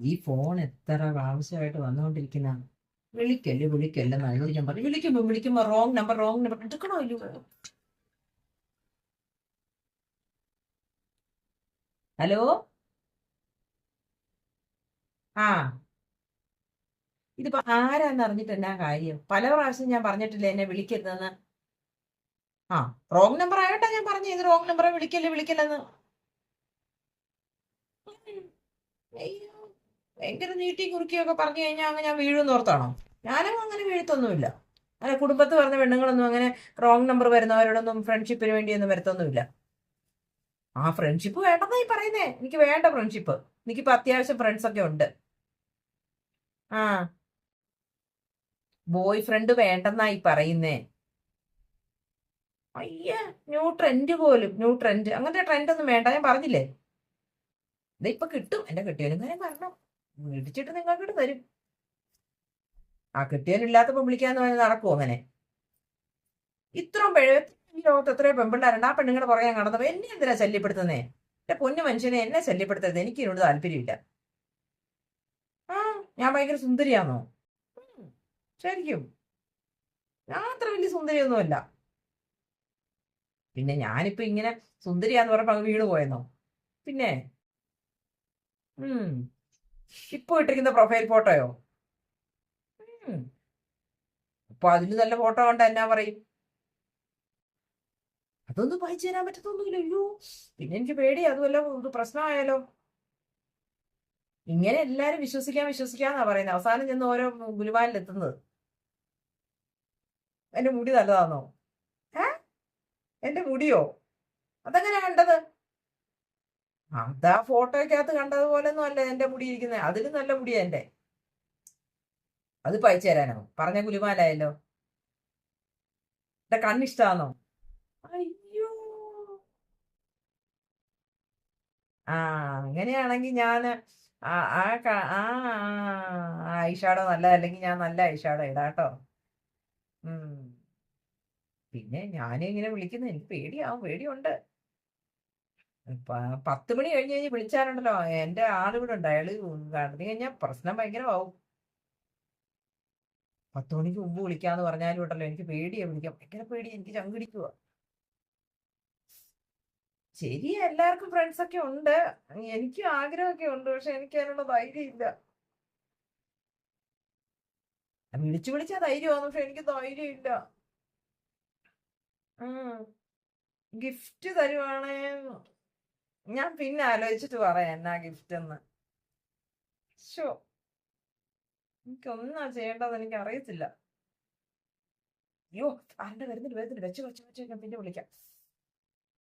ഈ ഫോൺ എത്ര പ്രാവശ്യമായിട്ട് വന്നുകൊണ്ടിരിക്കുന്ന വിളിക്കല്ലേ നല്ലത് ഞാൻ പറഞ്ഞു. വിളിക്കുമ്പോ റോങ് നമ്പർ എടുക്കണോ ഇല്ലയോ? ഹലോ. ആ, ഇതിപ്പോ ആരാന്ന് അറിഞ്ഞിട്ട് എന്നാ കാര്യം? പല പ്രാവശ്യം ഞാൻ പറഞ്ഞിട്ടില്ലേ എന്നെ വിളിക്കരുതെന്ന്. ആ, റോങ് നമ്പർ ആയോട്ടാ ഞാൻ പറഞ്ഞു ഇത് റോങ് നമ്പറെ വിളിക്കല്ലെന്ന്. അയ്യോ, ഭയങ്കര നീട്ടി കുറുക്കിയൊക്കെ പറഞ്ഞു കഴിഞ്ഞാൽ അങ്ങ് ഞാൻ വീഴുമെന്ന് ഓർത്താണോ? ഞാനങ്ങ് അങ്ങനെ വീഴ്ത്തൊന്നുമില്ല. അങ്ങനെ കുടുംബത്ത് പറഞ്ഞ പെണ്ണുങ്ങളൊന്നും അങ്ങനെ റോങ് നമ്പർ വരുന്നവരോടൊന്നും ഫ്രണ്ട്ഷിപ്പിന് വേണ്ടിയൊന്നും വരത്തൊന്നുമില്ല. ആ, ഫ്രണ്ട്ഷിപ്പ് വേണ്ടെന്നായി പറയുന്നേ. എനിക്ക് വേണ്ട ഫ്രണ്ട്ഷിപ്പ്. എനിക്കിപ്പോ അത്യാവശ്യം ഫ്രണ്ട്സ് ഒക്കെ ഉണ്ട്. ആ, ബോയ് ഫ്രണ്ട് വേണ്ടെന്നായി പറയുന്നേ. അയ്യ, ന്യൂ ട്രെൻഡ് അങ്ങനത്തെ ട്രെൻഡ് ഒന്നും വേണ്ട, ഞാൻ പറഞ്ഞില്ലേ. ഇത് ഇപ്പൊ കിട്ടും. എന്റെ കെട്ടിയവനും കാര്യം പറഞ്ഞു, ഇടിച്ചിട്ട് നിങ്ങൾക്ക് തരും. ആ, കെട്ടിയവനില്ലാത്തപ്പോ വിളിക്കാന്ന് പറഞ്ഞാൽ നടക്കുമോ അങ്ങനെ? ഇത്രയും ഈ ലോകത്ത് എത്രയോ പെൺപിള്ളേരുണ്ട്. ആ പെണ്ണുങ്ങളുടെ പുറകെ നടന്നപ്പോ എന്നെ എന്തിനാ ശല്യപ്പെടുത്തുന്നേ? എന്റെ പൊന്നു മനുഷ്യനെ എന്നെ ശല്യപ്പെടുത്തരുത്. എനിക്ക് ഇതിനോട് താല്പര്യമില്ല. ആ, ഞാൻ ഭയങ്കര സുന്ദരിയാണോ? ശരിക്കും ഞാൻ അത്ര വലിയ സുന്ദരിയൊന്നുമല്ല. പിന്നെ ഞാനിപ്പോ ഇങ്ങനെ സുന്ദരിയാന്ന് പറഞ്ഞപ്പോ അങ്ങ് വീണ് പോയെന്നോ? പിന്നെ ഉം ഇപ്പൊ ഇട്ടിരിക്കുന്ന പ്രൊഫൈൽ ഫോട്ടോയോ? ഉം അപ്പൊ അതിന് നല്ല ഫോട്ടോ കണ്ട എന്നാ പറയും? അതൊന്നും വായിച്ചു തരാൻ പറ്റത്തൊന്നുമില്ല. അയ്യോ, പിന്നെ എനിക്ക് പേടി അതുമല്ലോ ഇത് പ്രശ്നമായാലോ. ഇങ്ങനെ എല്ലാരും വിശ്വസിക്കാന്നാ പറയുന്നത്. അവസാനം ചെന്ന് ഓരോ ഗുലുമാലിലെത്തുന്നത്. എന്റെ മുടി നല്ലതാണോ? ഏ, എന്റെ മുടിയോ? അതെങ്ങനെ കണ്ടത്? അതാ ഫോട്ടോയ്ക്കകത്ത് കണ്ടതുപോലൊന്നും അല്ല എന്റെ മുടി ഇരിക്കുന്നത്. അതിലും നല്ല മുടിയാ എന്റെ. അത് പയച്ചു തരാനോ? പറഞ്ഞ ഗുലുമാലായല്ലോ. എന്റെ കണ്ണിഷ്ടാന്നോ? അയ്യോ. ആ, അങ്ങനെയാണെങ്കിൽ ഞാൻ ആ ആ ഐഷാഡോ നല്ലതല്ലെങ്കിൽ ഞാൻ നല്ല ഐഷാഡോ ഇടാട്ടോ. ഉം പിന്നെ ഞാനും ഇങ്ങനെ വിളിക്കുന്നത് എനിക്ക് പേടിയുണ്ട്. 10 മണി കഴിഞ്ഞ് വിളിച്ചാലുണ്ടല്ലോ എന്റെ ആളിവിടെ ഉണ്ട്. അയാള് കടന്നു കഴിഞ്ഞാൽ പ്രശ്നം ഭയങ്കരമാവും. 10 മണിക്ക് മുമ്പ് വിളിക്കാന്ന് പറഞ്ഞാലും ഉണ്ടല്ലോ എനിക്ക് പേടിയാ. വിളിക്കാൻ ഭയങ്കര പേടിയാ. എനിക്ക് ചങ്കിടിക്കുക. ശരിയാ, എല്ലാവർക്കും ഫ്രണ്ട്സ് ഒക്കെ ഉണ്ട്. എനിക്കും ആഗ്രഹമൊക്കെ ഉണ്ട്. പക്ഷെ എനിക്ക് അതിനുള്ള ധൈര്യം ഇല്ല. വിളിച്ചാ ധൈര്യമാണ്, പക്ഷെ എനിക്ക് ധൈര്യം ഇല്ല. ഗിഫ്റ്റ് തരുവാണേ ഞാൻ പിന്നെ ആലോചിച്ചിട്ട് പറയാം എന്നാ ഗിഫ്റ്റ് എന്ന്. ഷോ, എനിക്കൊന്നാ ചെയ്യേണ്ടതെന്ന് എനിക്ക് അറിയത്തില്ല. അയ്യോ, ആരുടെ വരുന്നുണ്ട്. വെച്ച് ഞാൻ പിന്നെ വിളിക്കാം.